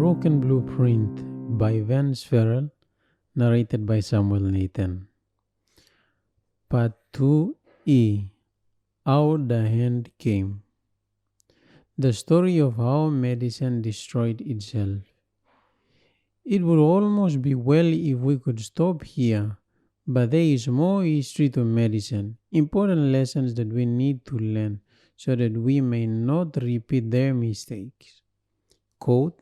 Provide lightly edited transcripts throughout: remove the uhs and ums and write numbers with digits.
Broken Blueprint by Vance Farrell, narrated by Samuel Nathan. Part 2E, How the Hand Came. The story of how medicine destroyed itself. It would almost be well if we could stop here, but there is more history to medicine, important lessons that we need to learn so that we may not repeat their mistakes. Quote,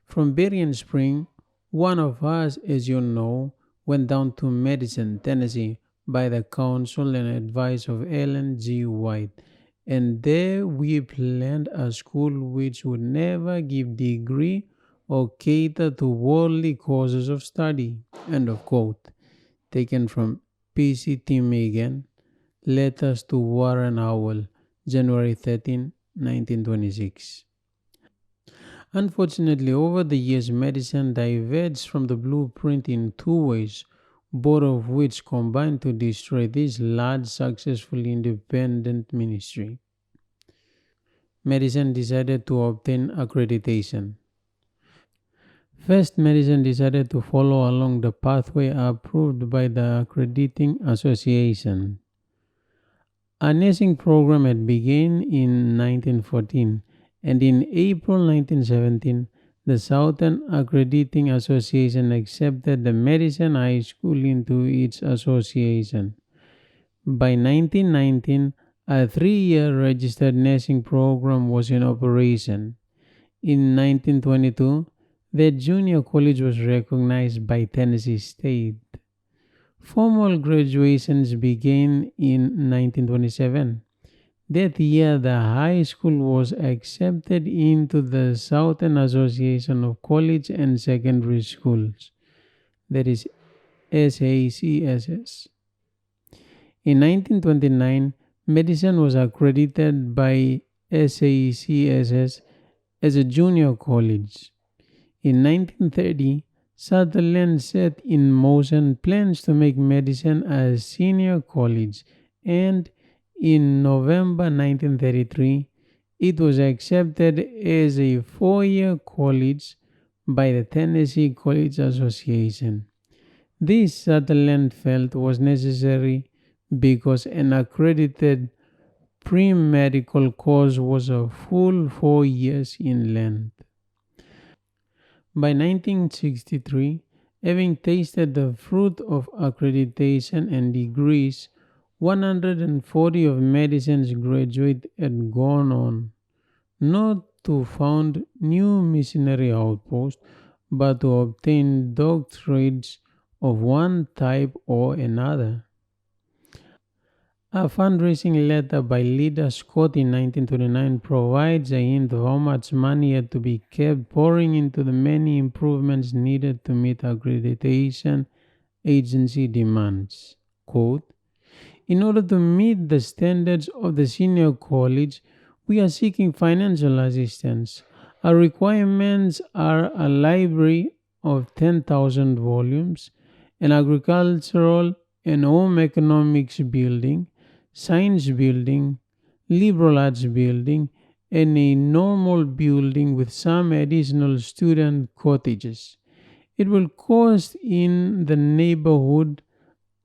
from Berrien Spring, one of us, as you know, went down to Madison, Tennessee, by the counsel and advice of Ellen G. White, and there we planned a school which would never give degree or cater to worldly causes of study. End of quote. Taken from P.C.T. Megan, Letters to Warren Howell, January 13, 1926. Unfortunately, over the years, medicine diverged from the blueprint in two ways, both of which combined to destroy this large, successful, independent ministry. Medicine decided to obtain accreditation. First, medicine decided to follow along the pathway approved by the Accrediting Association. A nursing program had begun in 1914, and in April 1917, the Southern Accrediting Association accepted the Medicine High School into its association. By 1919, a 3-year registered nursing program was in operation. In 1922, the junior college was recognized by Tennessee State. Formal graduations began in 1927. That year, the high school was accepted into the Southern Association of College and Secondary Schools, that is SACSS. In 1929, medicine was accredited by SACSS as a junior college. In 1930, Sutherland set in motion plans to make medicine a senior college, and in November 1933, it was accepted as a 4-year college by the Tennessee College Association. This Sutherland felt was necessary because an accredited pre-medical course was a full 4 years in length. By 1963, having tasted the fruit of accreditation and degrees, 140 of medicine's graduates had gone on, not to found new missionary outposts, but to obtain doctorates of one type or another. A fundraising letter by Lida Scott in 1929 provides a hint of how much money had to be kept pouring into the many improvements needed to meet accreditation agency demands. Quote, in order to meet the standards of the senior college, we are seeking financial assistance. Our requirements are a library of 10,000 volumes, an agricultural and home economics building, science building, liberal arts building, and a normal building with some additional student cottages. It will cost in the neighborhood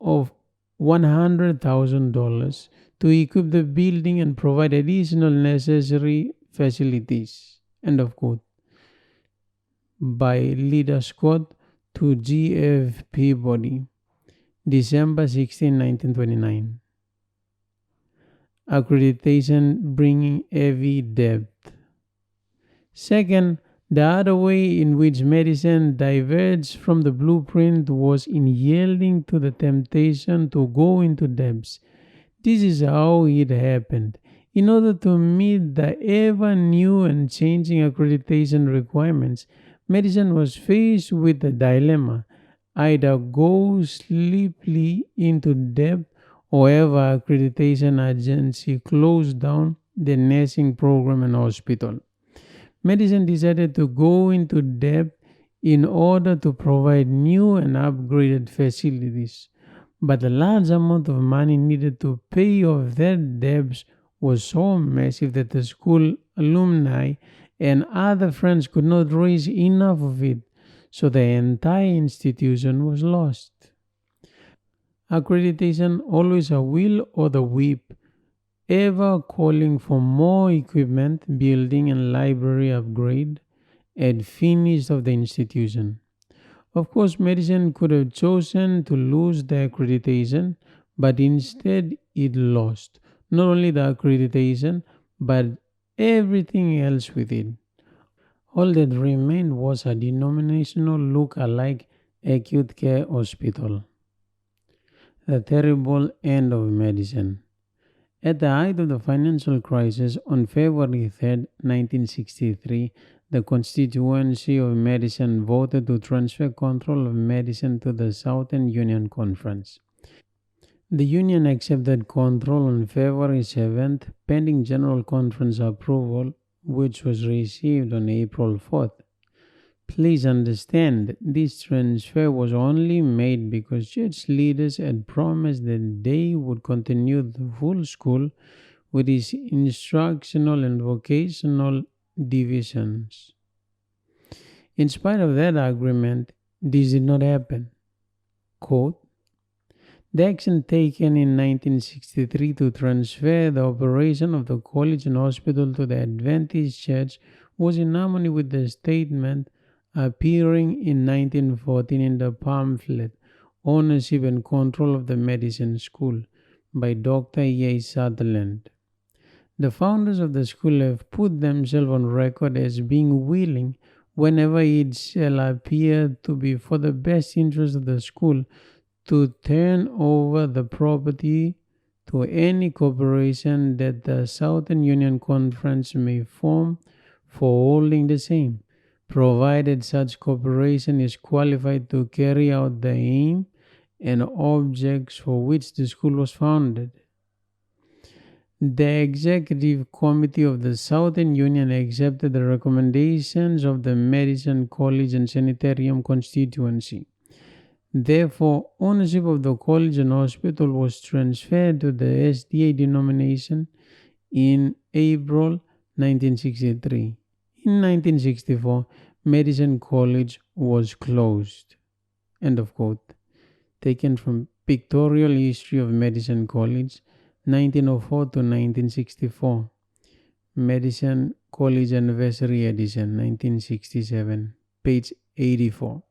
of $100,000 to equip the building and provide additional necessary facilities. End of quote. By Lida Scott to G.F. Peabody, December 16, 1929. Accreditation bringing heavy debt. Second, the other way in which medicine diverged from the blueprint was in yielding to the temptation to go into debts. This is how it happened. In order to meet the ever new and changing accreditation requirements, medicine was faced with a dilemma: either go sleepily into debt or have an accreditation agency closed down the nursing program and hospital. Medicine decided to go into debt in order to provide new and upgraded facilities, but the large amount of money needed to pay off their debts was so massive that the school alumni and other friends could not raise enough of it, so the entire institution was lost. Accreditation, always a will or the whip, ever calling for more equipment, building and library upgrade, and finish of the institution. Of course, medicine could have chosen to lose the accreditation, but instead it lost not only the accreditation but everything else with it. All that remained was a denominational look-alike acute care hospital. The terrible end of medicine. At the height of the financial crisis on February 3rd, 1963, the constituency of medicine voted to transfer control of medicine to the Southern Union Conference. The Union accepted control on February 7th, pending General Conference approval, which was received on April 4th. Please understand, this transfer was only made because church leaders had promised that they would continue the full school with its instructional and vocational divisions. In spite of that agreement, this did not happen. Quote, the action taken in 1963 to transfer the operation of the college and hospital to the Adventist Church was in harmony with the statement appearing in 1914 in the pamphlet Ownership and Control of the Medicine School by Dr. E. A. Sutherland. The founders of the school have put themselves on record as being willing, whenever it shall appear to be for the best interest of the school, to turn over the property to any corporation that the Southern Union Conference may form for holding the same, provided such corporation is qualified to carry out the aim and objects for which the school was founded. The Executive Committee of the Southern Union accepted the recommendations of the Medicine College and Sanitarium constituency. Therefore, ownership of the college and hospital was transferred to the SDA denomination in April 1963. In 1964, Medicine College was closed. End of quote. Taken from Pictorial History of Medicine College, 1904 to 1964. Medicine College Anniversary Edition, 1967, page 84.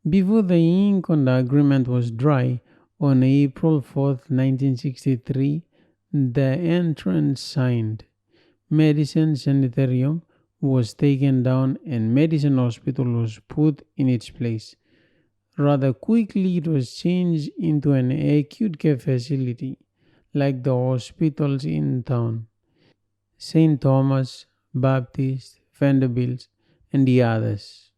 Before the ink on the agreement was dry, on April 4th, 1963, the entrance signed. Medicine Sanitarium was taken down and Medicine Hospital was put in its place. Rather quickly, it was changed into an acute care facility, like the hospitals in town. St. Thomas, Baptist, Vanderbilt, and the others.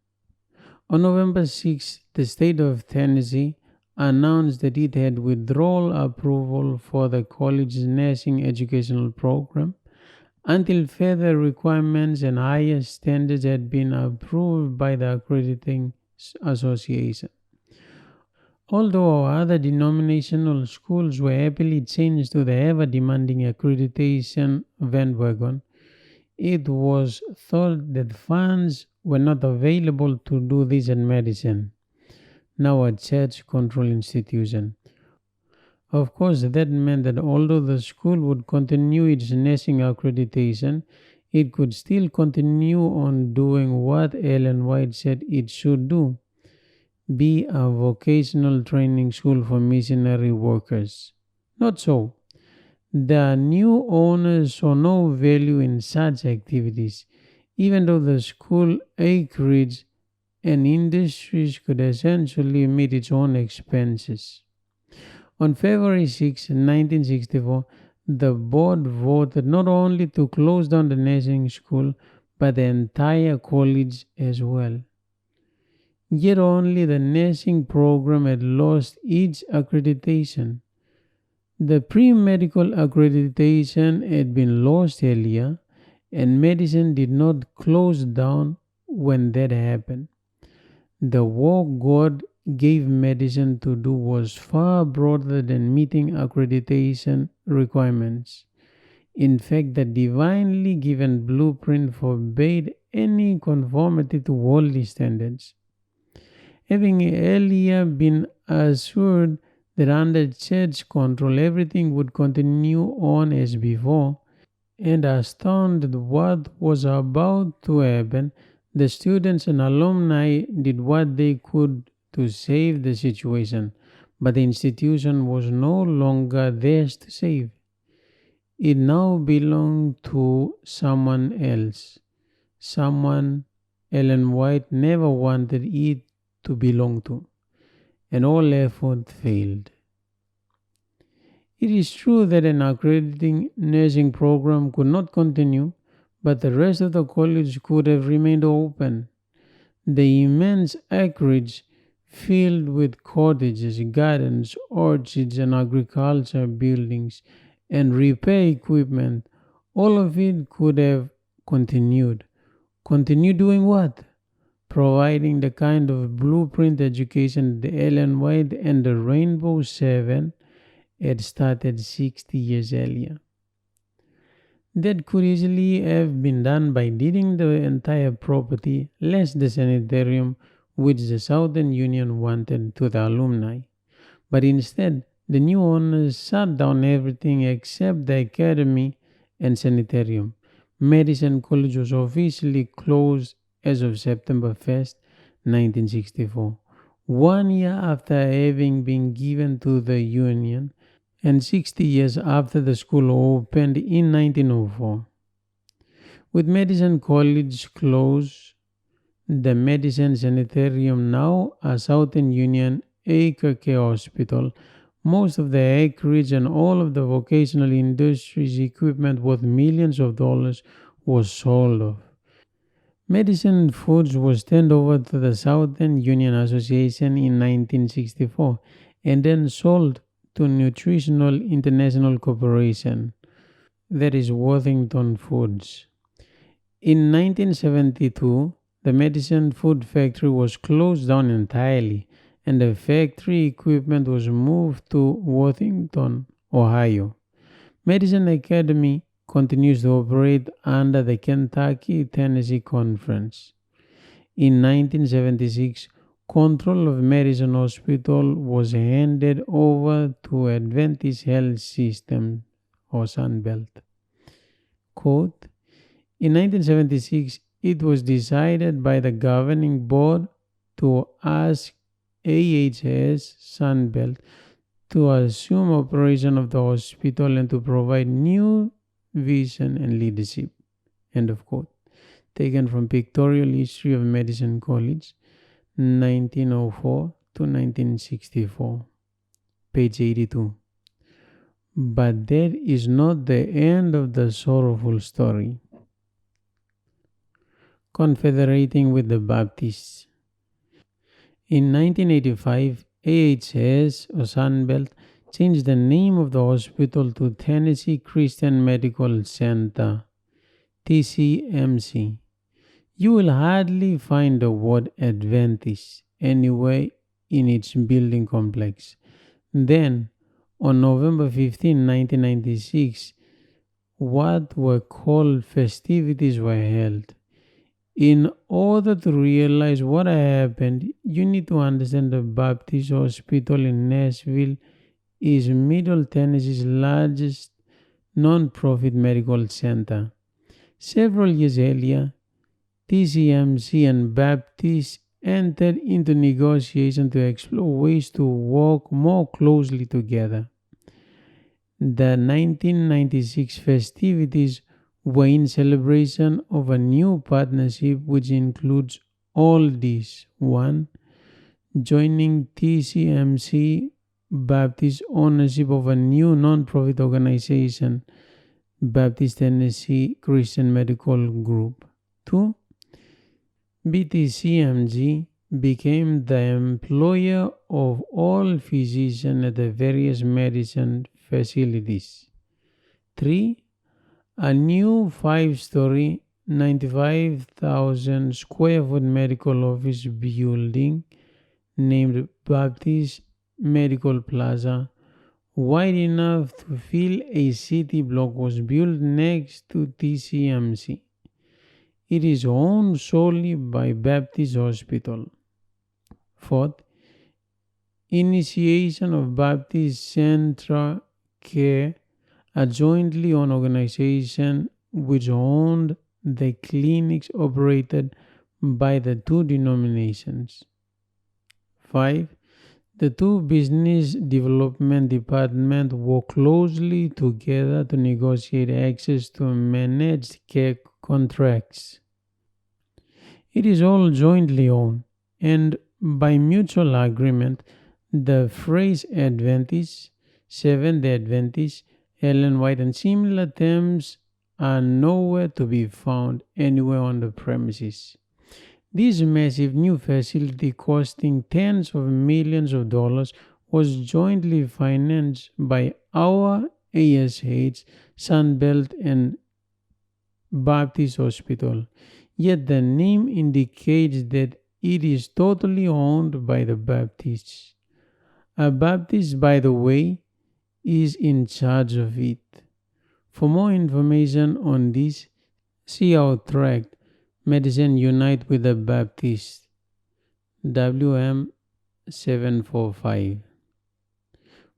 On November 6, the state of Tennessee announced that it had withdrawn approval for the college's nursing educational program until further requirements and higher standards had been approved by the accrediting association. Although other denominational schools were happily changed to the ever-demanding accreditation bandwagon, it was thought that funds were not available to do this in medicine, now a church-controlled institution. Of course, that meant that although the school would continue its nursing accreditation, it could still continue on doing what Ellen White said it should do: be a vocational training school for missionary workers. Not so. The new owners saw no value in such activities, even though the school acreage and industries could essentially meet its own expenses. On February 6, 1964, the board voted not only to close down the nursing school, but the entire college as well. Yet only the nursing program had lost its accreditation. The pre-medical accreditation had been lost earlier, and medicine did not close down when that happened. The work God gave medicine to do was far broader than meeting accreditation requirements. In fact, the divinely given blueprint forbade any conformity to worldly standards. Having earlier been assured that under church control everything would continue on as before, and astounded what was about to happen, the students and alumni did what they could to save the situation, but the institution was no longer theirs to save. It now belonged to someone else, someone Ellen White never wanted it to belong to, and all effort failed. It is true that an accrediting nursing program could not continue, but the rest of the college could have remained open. The immense acreage filled with cottages, gardens, orchards, and agriculture buildings and repair equipment, all of it could have continued. Continue doing what? Providing the kind of blueprint education the Ellen White and the Rainbow Seven had started 60 years earlier. That could easily have been done by deeding the entire property, less the sanitarium, which the Southern Union wanted, to the alumni. But instead, the new owners shut down everything except the academy and sanitarium. Madison College was officially closed as of September 1st, 1964, 1 year after having been given to the Union and 60 years after the school opened in 1904. With Madison College closed, the Madison Sanitarium, now a Southern Union Acre Care Hospital, most of the acreage and all of the vocational industries equipment worth millions of dollars was sold off. Madison Foods was turned over to the Southern Union Association in 1964 and then sold to Nutritional International Corporation, that is Worthington Foods. In 1972, the Madison Food Factory was closed down entirely and the factory equipment was moved to Worthington, Ohio. Madison Academy continues to operate under the Kentucky-Tennessee Conference. In 1976, control of Madison Hospital was handed over to Adventist Health System or Sunbelt. Quote, in 1976, it was decided by the governing board to ask AHS Sunbelt to assume operation of the hospital and to provide new vision and leadership. End of quote. Taken from Pictorial History of Madison College, 1904 to 1964, page 82. But that is not the end of the sorrowful story. Confederating with the Baptists. In 1985, AHS or Sunbelt changed the name of the hospital to Tennessee Christian Medical Center, TCMC. You will hardly find the word Adventist anywhere in its building complex. Then, on November 15, 1996, what were called festivities were held. In order to realize what happened, you need to understand the Baptist Hospital in Nashville is Middle Tennessee's largest non-profit medical center. Several years earlier, TCMC and Baptist entered into negotiation to explore ways to work more closely together. The 1996 festivities were in celebration of a new partnership which includes all these. 1. Joining TCMC Baptist ownership of a new non-profit organization, Baptist Tennessee Christian Medical Group. 2. BTCMG became the employer of all physicians at the various medicine facilities. 3. A new 5-story, 95,000 square foot medical office building named Baptist Medical Plaza wide enough to fill a city block, was built next to TCMC. It is owned solely by Baptist Hospital. Fourth, initiation of Baptist Central Care, a jointly owned organization which owned the clinics operated by the two denominations. 5. The two business development departments work closely together to negotiate access to managed care contracts. It is all jointly owned, and by mutual agreement, the phrase Adventist, Seventh day Adventist, Ellen White, and similar terms are nowhere to be found anywhere on the premises. This massive new facility, costing tens of millions of dollars, was jointly financed by our ASH, Sunbelt, and Baptist Hospital. Yet the name indicates that it is totally owned by the Baptists. A Baptist, by the way, is in charge of it. For more information on this, see our tract Medicine Unite with the Baptists, WM 745.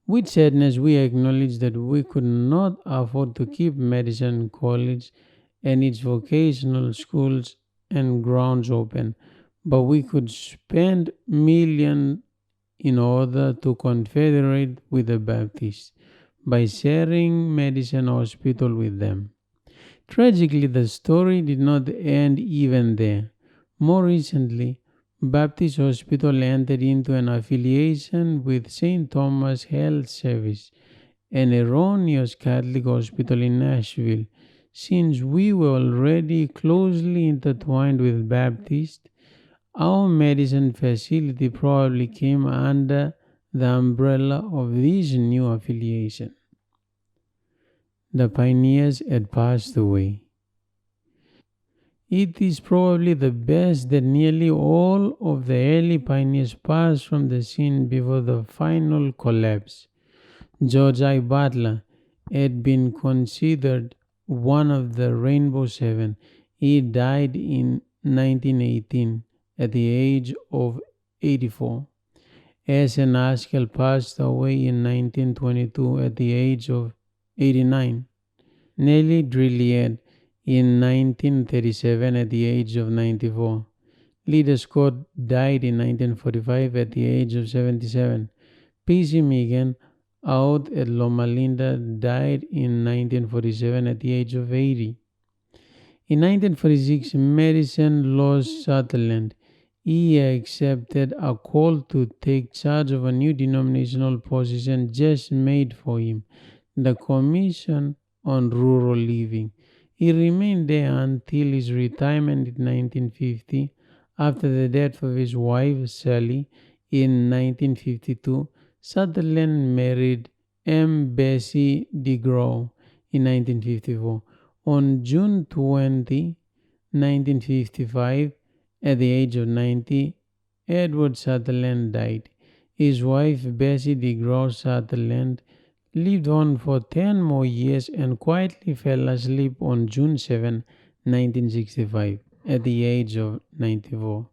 With sadness, we acknowledge that we could not afford to keep Medicine College and its vocational schools and grounds open, but we could spend millions in order to confederate with the Baptists by sharing Medicine Hospital with them. Tragically, the story did not end even there. More recently, Baptist Hospital entered into an affiliation with St. Thomas Health Service, an erroneous Catholic hospital in Nashville. Since we were already closely intertwined with Baptist, our medicine facility probably came under the umbrella of this new affiliation. The pioneers had passed away. It is probably the best that nearly all of the early pioneers passed from the scene before the final collapse. George I. Butler had been considered one of the Rainbow Seven. He died in 1918 at the age of 84. S.N. Haskell passed away in 1922 at the age of 89. Nellie Drilliard in 1937 at the age of 94. Lida Scott died in 1945 at the age of 77. P.C. Meegan out at Loma Linda died in 1947 at the age of 80. In 1946, Madison lost Sutherland. He accepted a call to take charge of a new denominational position just made for him, the Commission on Rural Living. He remained there until his retirement in 1950. After the death of his wife, Sally, in 1952, Sutherland married M. Bessie DeGraw in 1954. On June 20, 1955, at the age of 90, Edward Sutherland died. His wife, Bessie DeGraw Sutherland, lived on for 10 more years and quietly fell asleep on June 7, 1965, at the age of 94.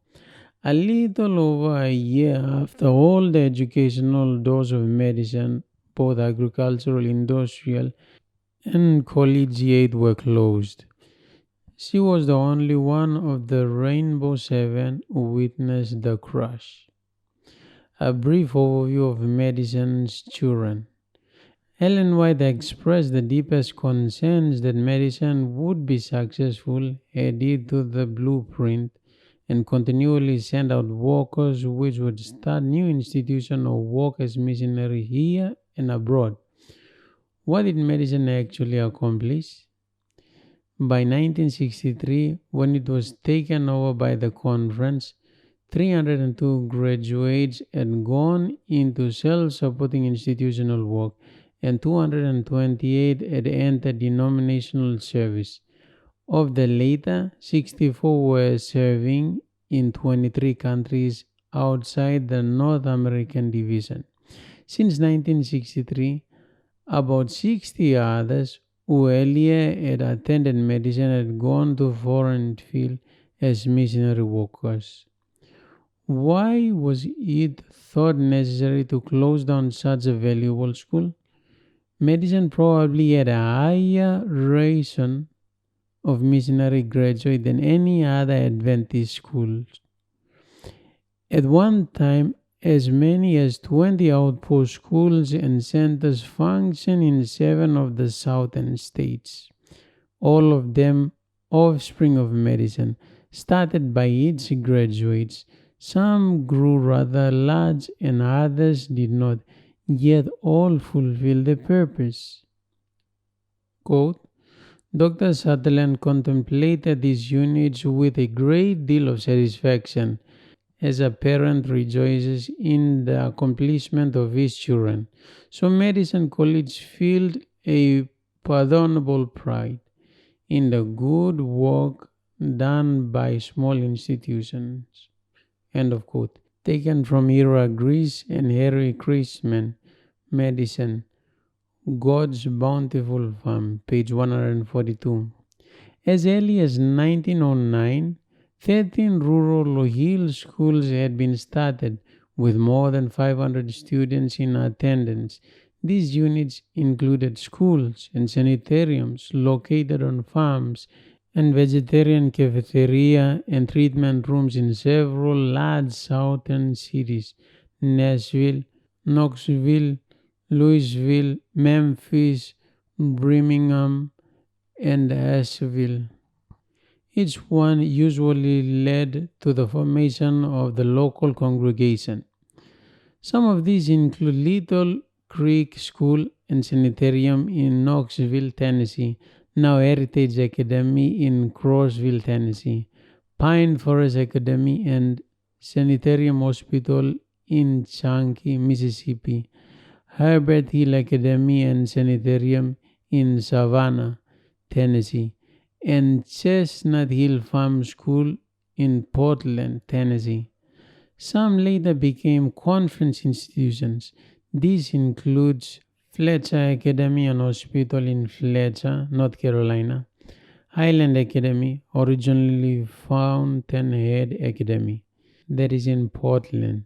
A little over a year after all the educational doors of medicine, both agricultural, industrial, and collegiate, were closed. She was the only one of the Rainbow Seven who witnessed the crash. A brief overview of medicine's children. Ellen White expressed the deepest concerns that medicine would be successful, adhered to the blueprint, and continually send out workers which would start new institutions or work as missionaries here and abroad. What did medicine actually accomplish? By 1963, when it was taken over by the conference, 302 graduates had gone into self-supporting institutional work and 228 had entered denominational service. Of the latter, 64 were serving in 23 countries outside the North American division. Since 1963, About 60 others who earlier had attended medicine had gone to foreign field as missionary workers. Why was it thought necessary to close down such a valuable school? Medicine probably had a higher ration of missionary graduates than any other Adventist school. At one time, as many as 20 outpost schools and centers functioned in 7 of the southern states, all of them offspring of medicine, started by its graduates. Some grew rather large and others did not, yet all fulfilled the purpose. Quote, Dr. Sutherland contemplated these units with a great deal of satisfaction as a parent rejoices in the accomplishment of his children. So Medicine College felt a pardonable pride in the good work done by small institutions. End of quote. Taken from Ira Greece and Harry Chrisman, Medicine, God's Bountiful Farm, page 142. As early as 1909, 13 rural hill schools had been started with more than 500 students in attendance. These units included schools and sanitariums located on farms and vegetarian cafeteria and treatment rooms in several large southern cities: Nashville, Knoxville, Louisville, Memphis, Birmingham, and Asheville. Each one usually led to the formation of the local congregation. Some of these include Little Creek School and Sanitarium in Knoxville, Tennessee, now Heritage Academy in Crossville, Tennessee, Pine Forest Academy and Sanitarium Hospital in Chunky, Mississippi, Herbert Hill Academy and Sanitarium in Savannah, Tennessee, and Chestnut Hill Farm School in Portland, Tennessee. Some later became conference institutions. This includes Fletcher Academy and Hospital in Fletcher, North Carolina, Highland Academy, originally Fountainhead Academy, that is in Portland,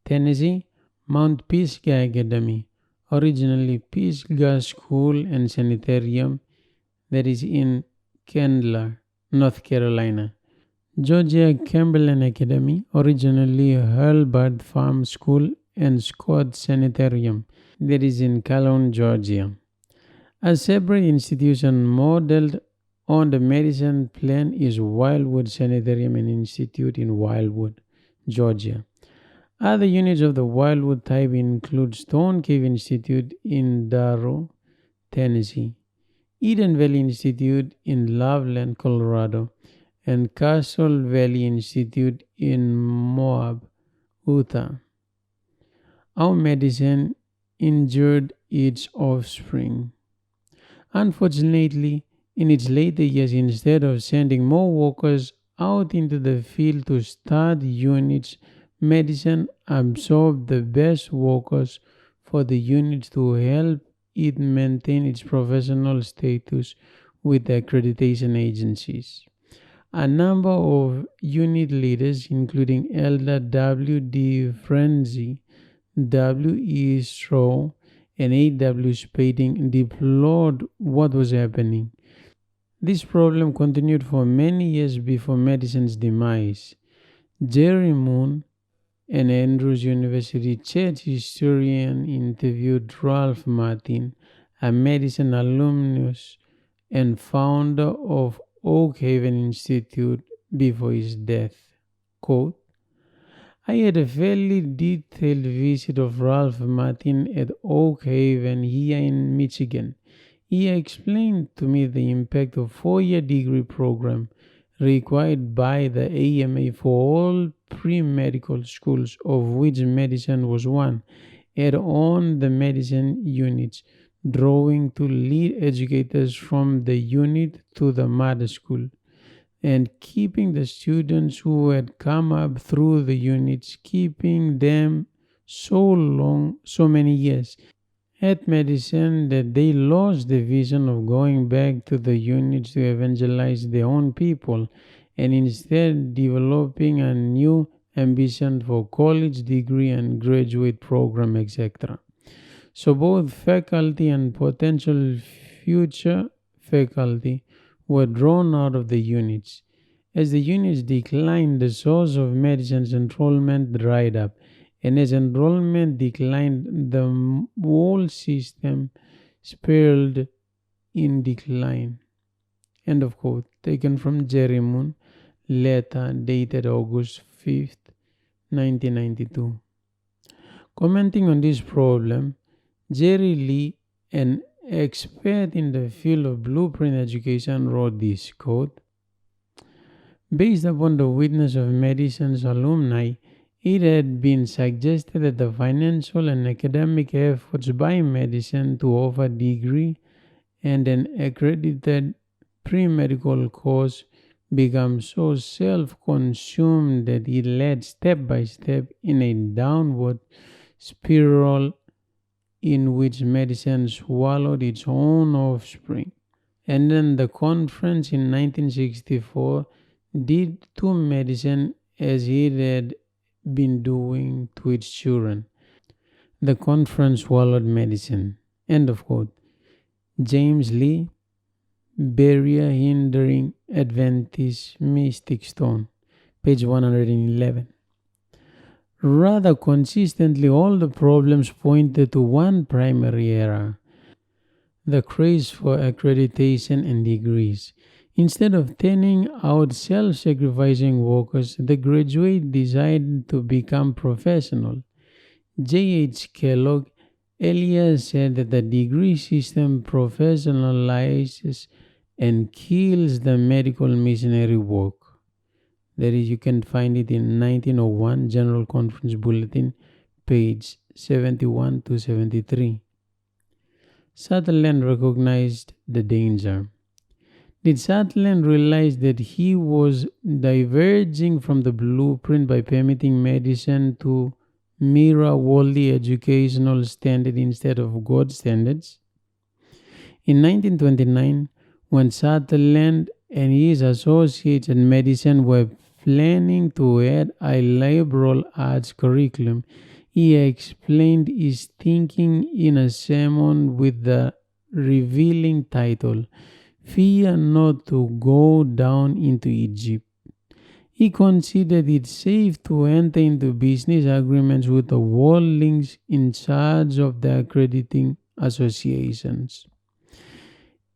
Tennessee, Mount Pisgah Academy, originally Pisgah School and Sanitarium, that is in Candler, North Carolina, Georgia Chamberlain Academy, originally Hurlburt Farm School and Scott Sanitarium, that is in Calhoun, Georgia. A separate institution modeled on the medicine plan is Wildwood Sanitarium and Institute in Wildwood, Georgia. Other units of the Wildwood type include Stone Cave Institute in Darrow, Tennessee, Eden Valley Institute in Loveland, Colorado, and Castle Valley Institute in Moab, Utah. Our medicine injured its offspring. Unfortunately, in its later years, instead of sending more workers out into the field to start units, medicine absorbed the best workers for the units to help it maintain its professional status with the accreditation agencies. A number of unit leaders, including Elder W. D. Frenzy, W. E. Straw, and A. W. Spading, deplored what was happening. This problem continued for many years before medicine's demise. Jerry Moon, an Andrews University church historian, interviewed Ralph Martin, a medicine alumnus and founder of Oak Haven Institute, before his death. Quote, I had a fairly detailed visit of Ralph Martin at Oak Haven here in Michigan. He explained to me the impact of 4-year degree program required by the AMA for all pre-medical schools, of which medicine was one, had on the medicine units, drawing to lead educators from the unit to the mother school, and keeping the students who had come up through the units, keeping them so many years, at medicine that they lost the vision of going back to the units to evangelize their own people and instead developing a new ambition for college degree and graduate program, etc. So both faculty and potential future faculty were drawn out of the units. As the units declined, the source of medicine's enrollment dried up, and as enrollment declined, the whole system spiraled in decline. End of quote. Taken from Jerry Moon, letter dated August 5th, 1992. Commenting on this problem, Jerry Lee, an expert in the field of blueprint education, wrote this quote: based upon the witness of medicine's alumni, it had been suggested that the financial and academic efforts by medicine to offer degree and an accredited pre-medical course become so self-consumed that it led step by step in a downward spiral in which medicine swallowed its own offspring. And then the conference in 1964 did to medicine as it had been doing to its children. The conference swallowed medicine. End of quote. James Lee, Barrier Hindering Adventist Mystic Stone, page 111. Rather consistently, all the problems pointed to one primary error: the craze for accreditation and degrees. Instead of turning out self-sacrificing workers, the graduate decided to become professional. J.H. Kellogg earlier said that the degree system professionalizes and kills the medical missionary work. That is, you can find it in 1901 General Conference Bulletin, page 71 to 73. Sutherland recognized the danger. Did Sutherland realize that he was diverging from the blueprint by permitting medicine to mirror worldly educational standards instead of God's standards? In 1929, when Sutherland and his associates in medicine were planning to add a liberal arts curriculum, he explained his thinking in a sermon with the revealing title, "Fear not to go down into Egypt." He considered it safe to enter into business agreements with the worldlings in charge of the accrediting associations.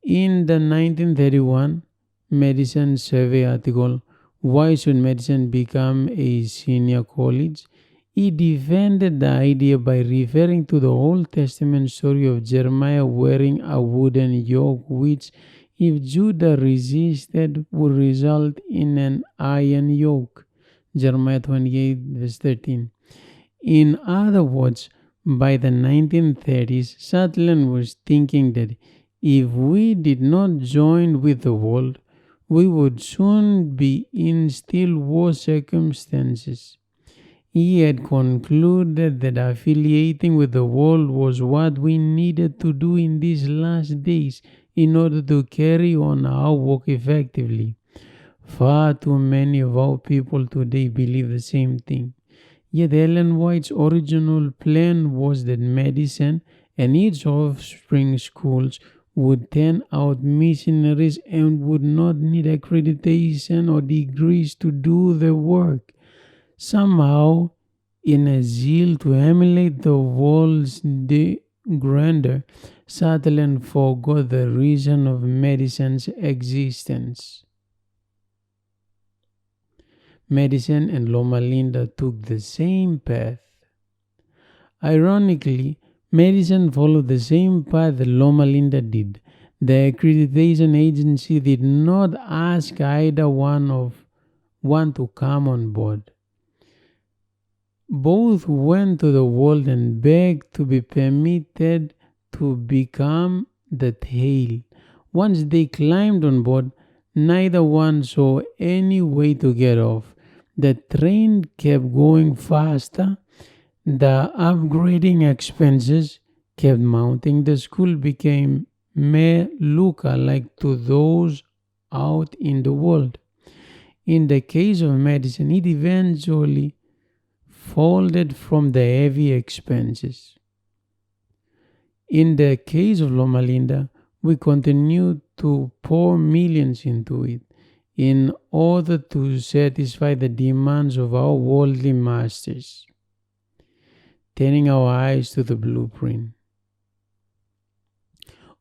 In the 1931 Medicine Survey article, "Why Should Medicine Become a Senior College?" he defended the idea by referring to the Old Testament story of Jeremiah wearing a wooden yoke which, if Judah resisted, would result in an iron yoke. Jeremiah 28 verse 13. In other words, by the 1930s, Sutherland was thinking that if we did not join with the world, we would soon be in still worse circumstances. He had concluded that affiliating with the world was what we needed to do in these last days in order to carry on our work effectively. Far too many of our people today believe the same thing. Yet Ellen White's original plan was that medicine and its offspring schools would turn out missionaries and would not need accreditation or degrees to do the work. Somehow, in a zeal to emulate the world's grandeur, Sutherland forgot the reason of medicine's existence. Medicine and Loma Linda took the same path. Ironically, medicine followed the same path that Loma Linda did. The accreditation agency did not ask either one to come on board. Both went to the world and begged to be permitted to become the tail. Once they climbed on board, neither one saw any way to get off. The train kept going faster. The upgrading expenses kept mounting, the school became mere lookalike to those out in the world. In the case of medicine, it eventually folded from the heavy expenses. In the case of Loma Linda, we continued to pour millions into it in order to satisfy the demands of our worldly masters, turning our eyes to the blueprint.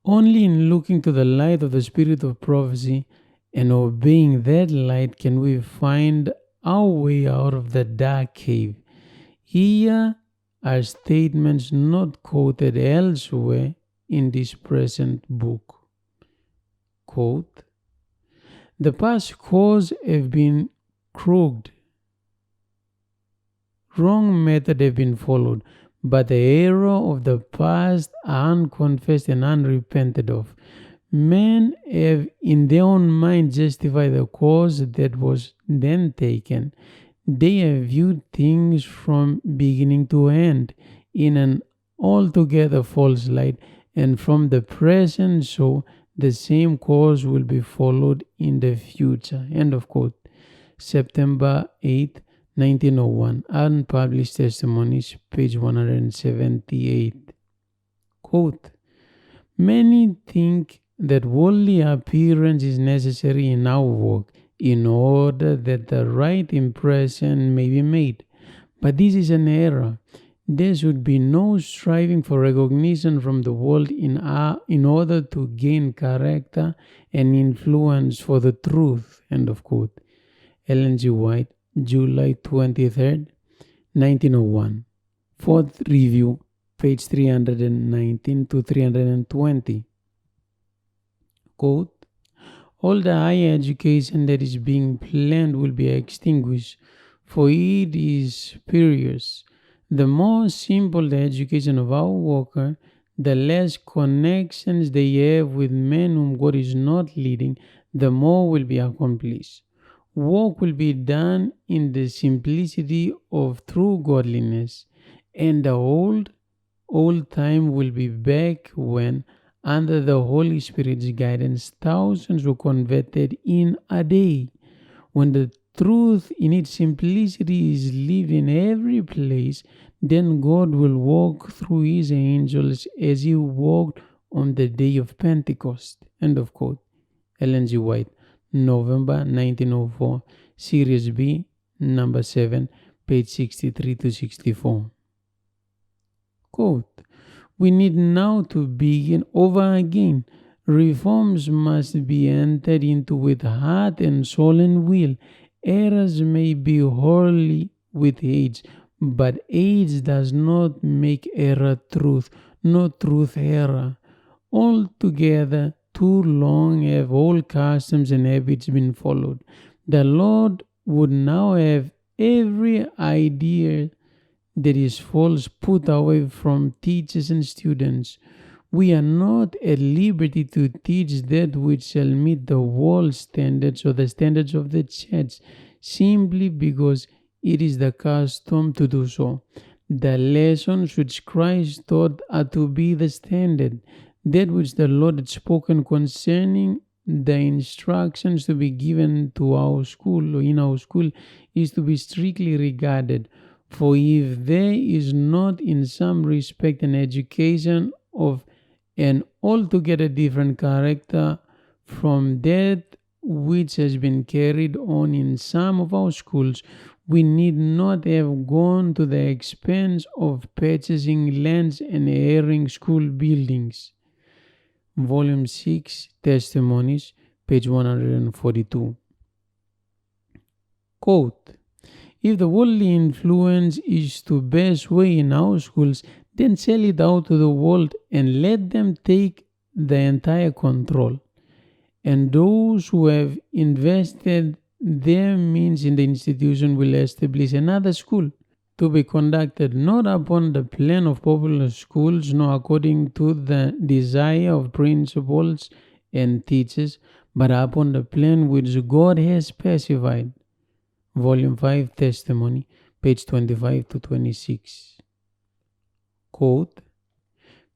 Only in looking to the light of the spirit of prophecy and obeying that light can we find our way out of the dark cave. Here are statements not quoted elsewhere in this present book. Quote, the past course have been crooked. Wrong method have been followed, but the error of the past are unconfessed and unrepented of. Men have in their own mind justified the course that was then taken. They have viewed things from beginning to end in an altogether false light, and from the present so the same course will be followed in the future. End of quote. September 8, 1901. Unpublished Testimonies, page 178. Quote, many think that worldly appearance is necessary in our work in order that the right impression may be made. But this is an error. There should be no striving for recognition from the world in order to gain character and influence for the truth. End of quote. Ellen G. White, July 23rd, 1901. Fourth review, page 319 to 320. Quote, all the higher education that is being planned will be extinguished, for it is spurious. The more simple the education of our worker, the less connections they have with men whom God is not leading, the more will be accomplished. Work will be done in the simplicity of true godliness, and the old time will be back when, under the Holy Spirit's guidance, thousands were converted in a day. When the truth in its simplicity is lived in every place, then God will walk through his angels as he walked on the day of Pentecost. End of quote. Ellen G. White, November 1904, Series B, number 7, page 63 to 64. Quote, we need now to begin over again. Reforms must be entered into with heart and soul and will. Errors may be wholly with age, but age does not make error truth, nor truth error. Altogether, too long have all customs and habits been followed. The Lord would now have every idea that is false put away from teachers and students. We are not at liberty to teach that which shall meet the world standards or the standards of the church, simply because it is the custom to do so. The lessons which Christ taught are to be the standard. That which the Lord had spoken concerning the instructions to be given to our school or in our school is to be strictly regarded. For if there is not in some respect an education of an altogether different character from that which has been carried on in some of our schools, we need not have gone to the expense of purchasing lands and airing school buildings. Volume 6, Testimonies, page 142. Quote, if the worldly influence is to bear sway in our schools, then sell it out to the world and let them take the entire control. And those who have invested their means in the institution will establish another school to be conducted not upon the plan of popular schools, nor according to the desire of principals and teachers, but upon the plan which God has specified. Volume 5, Testimony, page 25 to 26. Quote,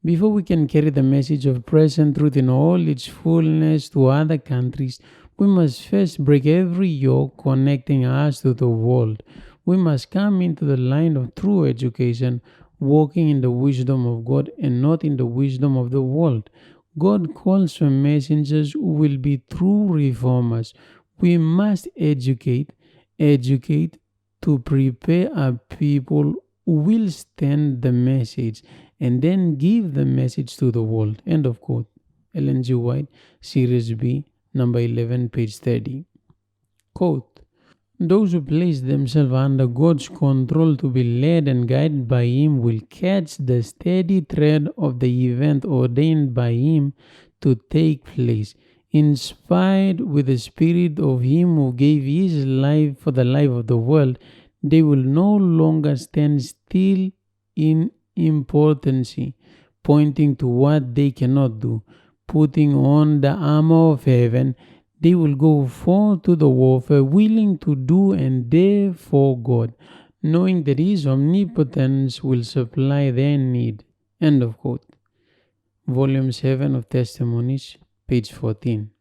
Before we can carry the message of present truth in all its fullness to other countries, we must first break every yoke connecting us to the world. We must come into the line of true education, walking in the wisdom of God and not in the wisdom of the world. God calls for messengers who will be true reformers. We must educate to prepare a people who will stand the message and then give the message to the world. End of quote. Ellen G. White, Series B, number 11, page 30. Quote, those who place themselves under God's control to be led and guided by Him will catch the steady thread of the event ordained by Him to take place, inspired with the Spirit of Him who gave His life for the life of the world. They will no longer stand still in impotency, pointing to what they cannot do, putting on the armor of heaven. They will go forth to the warfare, willing to do and dare for God, knowing that His omnipotence will supply their need. End of quote. Volume 7 of Testimonies, page 14.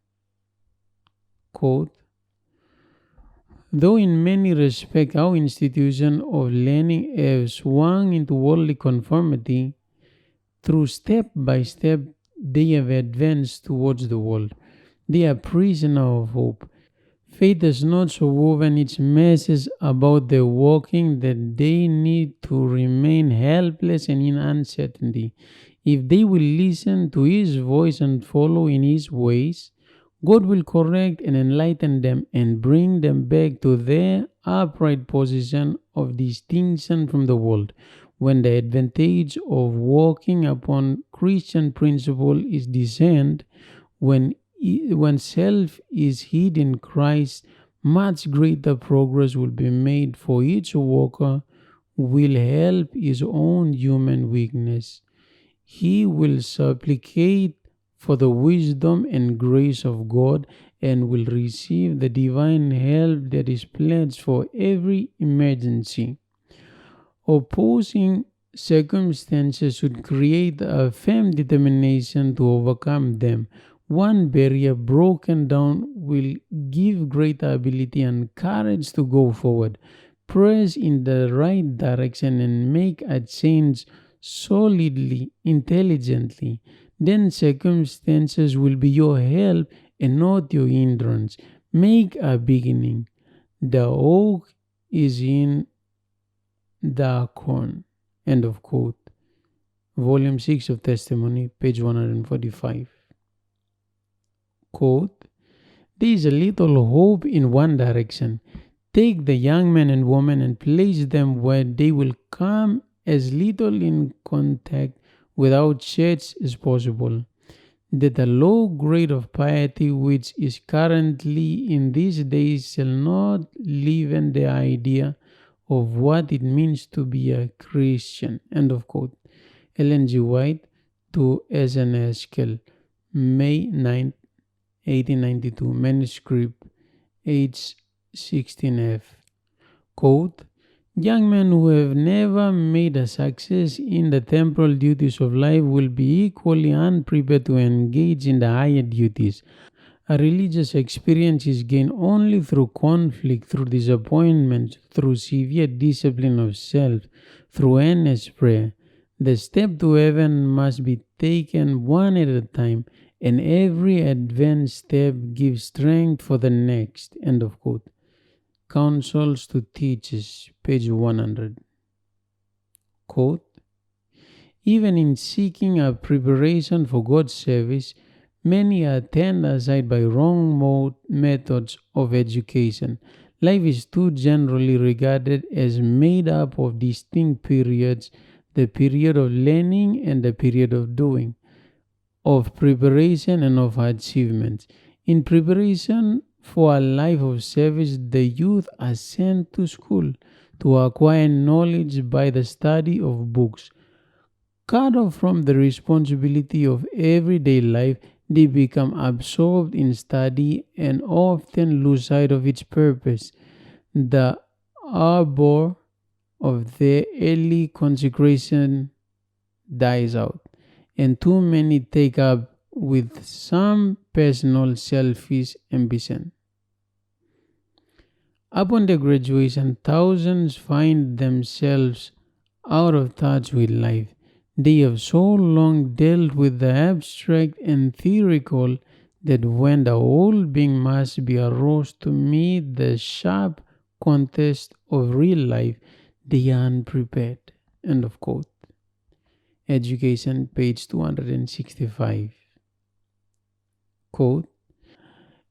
Quote, though in many respects our institution of learning have swung into worldly conformity, through step by step they have advanced towards the world. They are prisoner of hope. Faith has not so woven its message about their walking that they need to remain helpless and in uncertainty. If they will listen to His voice and follow in His ways, God will correct and enlighten them and bring them back to their upright position of distinction from the world. When the advantage of walking upon Christian principle is discerned, when self is hid in Christ, much greater progress will be made, for each walker will help his own human weakness. He will supplicate for the wisdom and grace of God and will receive the divine help that is pledged for every emergency. Opposing circumstances should create a firm determination to overcome them. One barrier broken down will give greater ability and courage to go forward. Press in the right direction and make a change solidly, intelligently. Then circumstances will be your help and not your hindrance. Make a beginning. The oak is in the corn. End of quote. Volume 6 of Testimony, page 145. Quote, there is a little hope in one direction. Take the young men and women and place them where they will come as little in contact with our church as possible. That the low grade of piety which is currently in these days shall not leaven the idea of what it means to be a Christian. End of quote. Ellen G. White to S.N. Haskell, May 9, 1892, manuscript H16F. Quote, young men who have never made a success in the temporal duties of life will be equally unprepared to engage in the higher duties. A religious experience is gained only through conflict, through disappointment, through severe discipline of self, through earnest prayer. The step to heaven must be taken one at a time, and every advanced step gives strength for the next. End of quote. Counsels to Teachers, page 100. Quote, even in seeking a preparation for God's service, many are turned aside by wrong methods of education. Life is too generally regarded as made up of distinct periods, the period of learning and the period of doing, of preparation and of achievement. In preparation for a life of service, the youth are sent to school to acquire knowledge by the study of books. Cut off from the responsibility of everyday life, they become absorbed in study and often lose sight of its purpose. The ardor of their early consecration dies out, and too many take up with some personal selfish ambition. Upon their graduation, thousands find themselves out of touch with life. They have so long dealt with the abstract and theoretical that when the whole being must be aroused to meet the sharp contest of real life, they are unprepared. End of quote. Education, page 265. Quote,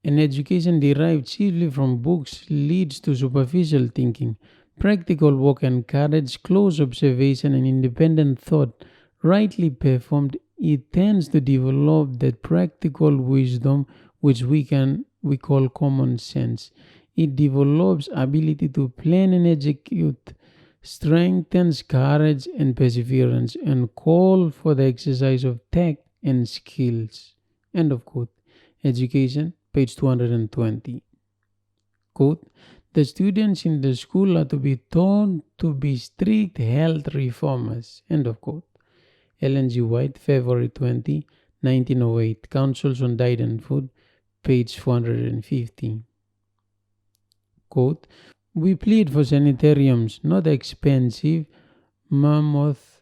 an education derived chiefly from books leads to superficial thinking. Practical work encourages close observation and independent thought. Rightly performed, it tends to develop that practical wisdom which we call common sense. It develops ability to plan and execute, strengthens courage and perseverance, and call for the exercise of tact and skills. End of quote. Education, page 220. Quote, the students in the school are to be taught to be strict health reformers. End of quote. Ellen G. White, February 20, 1908. Councils on Diet and Food, page 450. Quote, we plead for sanitariums, not expensive mammoth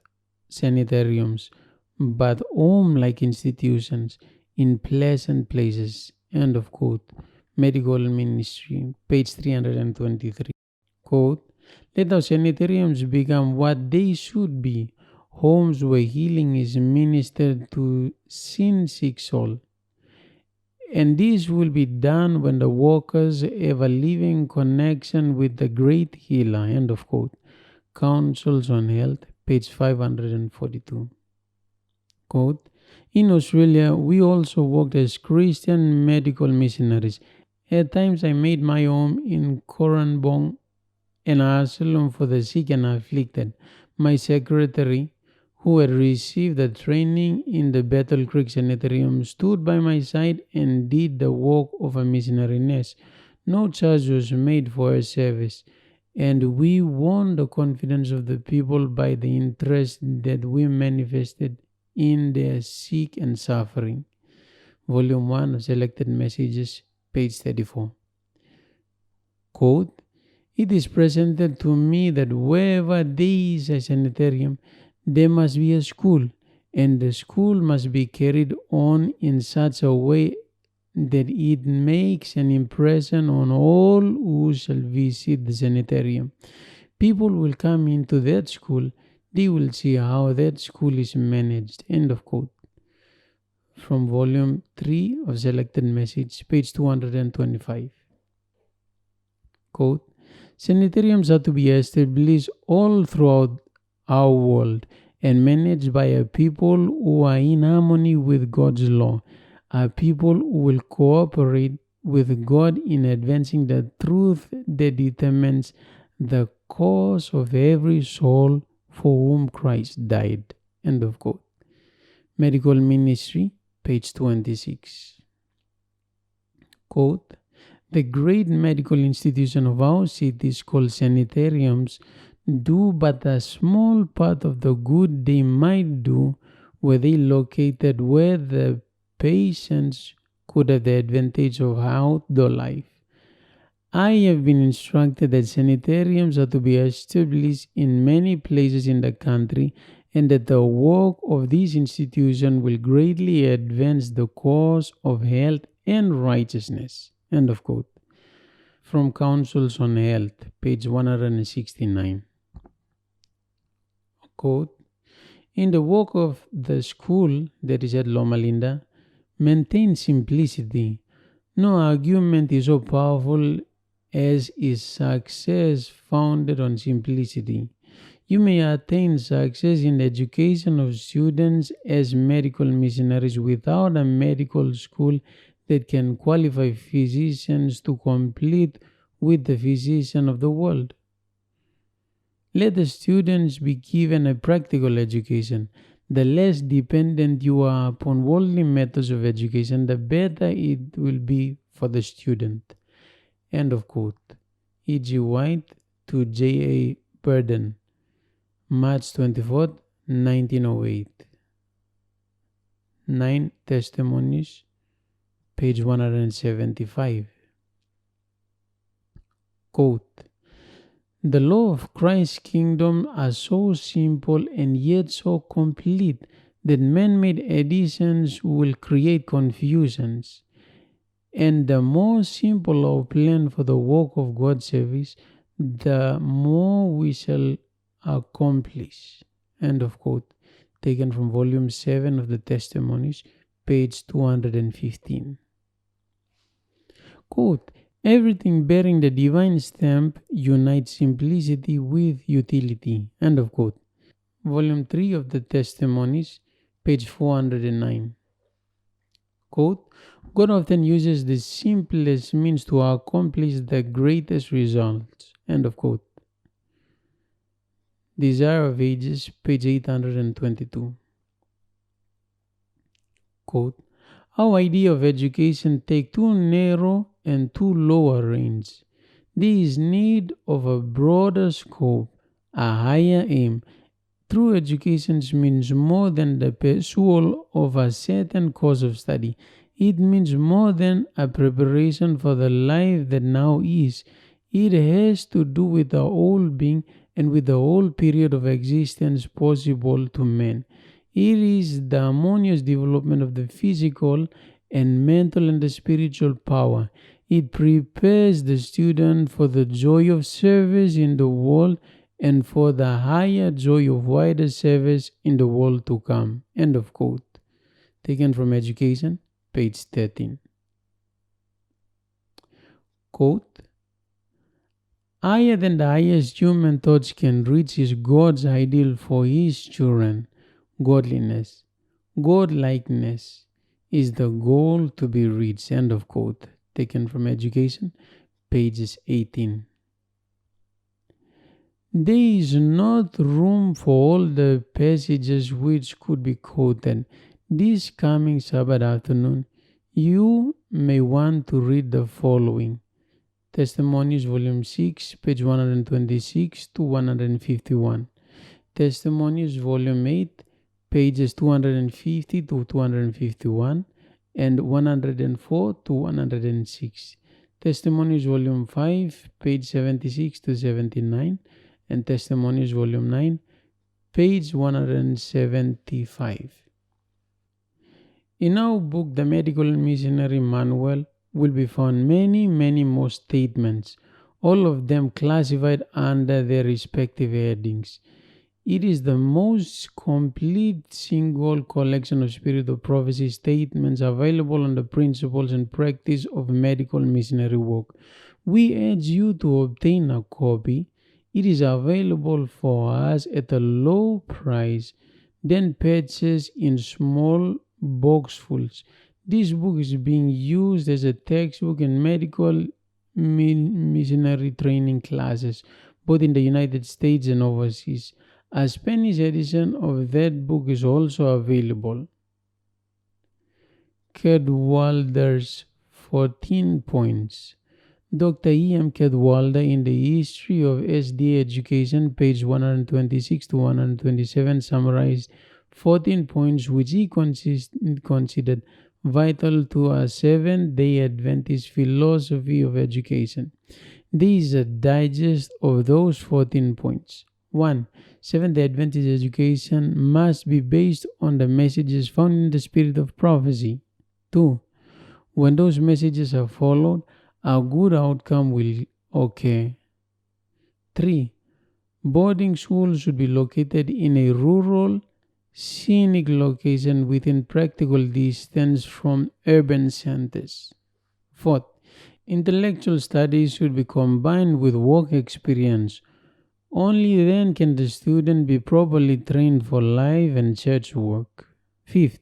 sanitariums, but home-like institutions in pleasant places. End of quote. Medical Ministry, page 323. Quote, let our sanitariums become what they should be, homes where healing is ministered to sin-sick soul. And this will be done when the workers have a living connection with the great healer. End of quote. Councils on Health, page 542. Quote, in Australia, we also worked as Christian medical missionaries. At times, I made my home in Koranbong, an asylum for the sick and afflicted. My secretary, who had received the training in the Battle Creek Sanitarium, stood by my side and did the work of a missionary nurse. No charge was made for her service, and we won the confidence of the people by the interest that we manifested in their sick and suffering. Volume 1 of Selected Messages, page 34. Quote, it is presented to me that wherever there is a sanitarium, there must be a school, and the school must be carried on in such a way that it makes an impression on all who shall visit the sanitarium. People will come into that school, they will see how that school is managed. End of quote. From volume 3 of Selected Message, page 225. Quote, sanitariums are to be established all throughout our world and managed by a people who are in harmony with God's law, a people who will cooperate with God in advancing the truth that determines the cause of every soul for whom Christ died. End of quote. Medical Ministry, page 26. Quote, the great medical institution of our cities called sanitariums do but a small part of the good they might do were they located where the patients could have the advantage of outdoor life. I have been instructed that sanitariums are to be established in many places in the country and that the work of this institution will greatly advance the cause of health and righteousness. End of quote. From Councils on Health, page 169. Quote, in the work of the school that is at Loma Linda, maintain simplicity. No argument is so powerful as is success founded on simplicity. You may attain success in the education of students as medical missionaries without a medical school that can qualify physicians to compete with the physician of the world. Let the students be given a practical education. The less dependent you are upon worldly methods of education, the better it will be for the student. End of quote. E.G. White to J.A. Burden, March 24, 1908. 9 Testimonies, page 175. Quote, "The law of Christ's kingdom are so simple and yet so complete that man-made additions will create confusions. And the more simple our plan for the work of God's service, the more we shall accomplish." End of quote. Taken from volume 7 of the Testimonies, page 215. Quote, "Everything bearing the divine stamp unites simplicity with utility." End of quote. Volume 3 of the Testimonies, page 409. Quote, "God often uses the simplest means to accomplish the greatest results." End of quote. Desire of Ages, page 822. Quote, "Our idea of education take too narrow and too low a range. There is need of a broader scope, a higher aim. True education means more than the pursuit of a certain course of study. It means more than a preparation for the life that now is. It has to do with the whole being and with the whole period of existence possible to man. It is the harmonious development of the physical and mental and the spiritual power. It prepares the student for the joy of service in the world and for the higher joy of wider service in the world to come." End of quote. Taken from Education, page 13. Quote, "Higher than the highest human thoughts can reach is God's ideal for his children. Godliness, godlikeness is the goal to be reached." End of quote. Taken from Education, pages 18. There is not room for all the passages which could be quoted. This coming Sabbath afternoon, you may want to read the following. Testimonies, volume 6, page 126 to 151. Testimonies, volume 8, pages 250 to 251 and 104 to 106. Testimonies, volume 5, page 76 to 79. And Testimonies, volume 9, page 175. In our book, The Medical Missionary Manual, will be found many more statements, all of them classified under their respective headings. It is the most complete single collection of spirit of prophecy statements available on the principles and practice of medical missionary work. We urge you to obtain a copy. It is available for us at a low price, then purchased in small boxfuls. This book is being used as a textbook in medical missionary training classes, both in the United States and overseas. A Spanish edition of that book is also available. Cadwalder's 14 Points. Dr. E.M. Cadwalder in the History of SDA Education, page 126 to 127, summarized 14 points which he considered vital to a Seventh-day Adventist philosophy of education. There is a digest of those 14 points. 1. Seventh-day Adventist education must be based on the messages found in the spirit of prophecy. 2. When those messages are followed, a good outcome will occur. 3. Boarding schools should be located in a rural, scenic location within practical distance from urban centers. 4. Intellectual studies should be combined with work experience. Only then can the student be properly trained for life and church work. 5.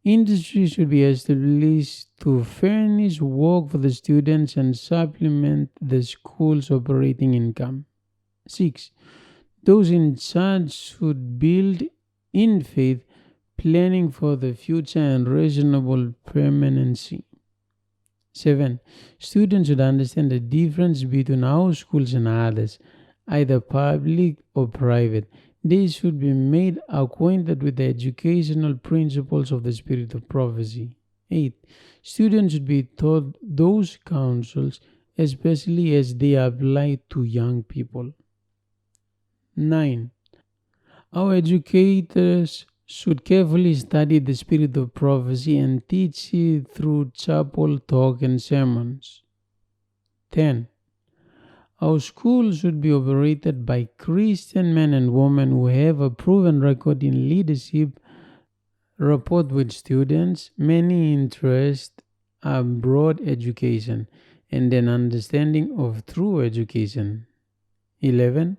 Industry should be established to furnish work for the students and supplement the school's operating income. 6. Those in charge should build in faith, planning for the future and reasonable permanency. 7. Students should understand the difference between our schools and others, either public or private. They should be made acquainted with the educational principles of the spirit of prophecy. 8. Students should be taught those counsels, especially as they apply to young people. 9. Our educators should carefully study the spirit of prophecy and teach it through chapel talk and sermons. 10. Our schools should be operated by Christian men and women who have a proven record in leadership, rapport with students, many interest, a broad education, and an understanding of true education. 11.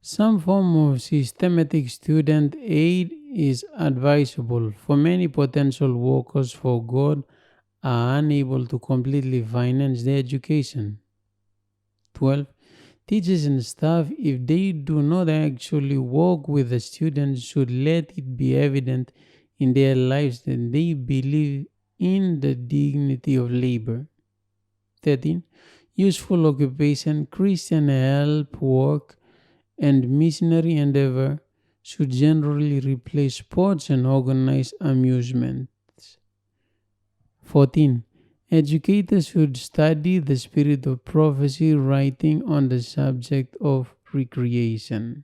Some form of systematic student aid is advisable, for many potential workers for God are unable to completely finance their education. 12. Teachers and staff, if they do not actually work with the students, should let it be evident in their lives that they believe in the dignity of labor. 13. Useful occupation, Christian help work, and missionary endeavor should generally replace sports and organized amusements. 14. Educators should study the spirit of prophecy, writing on the subject of recreation.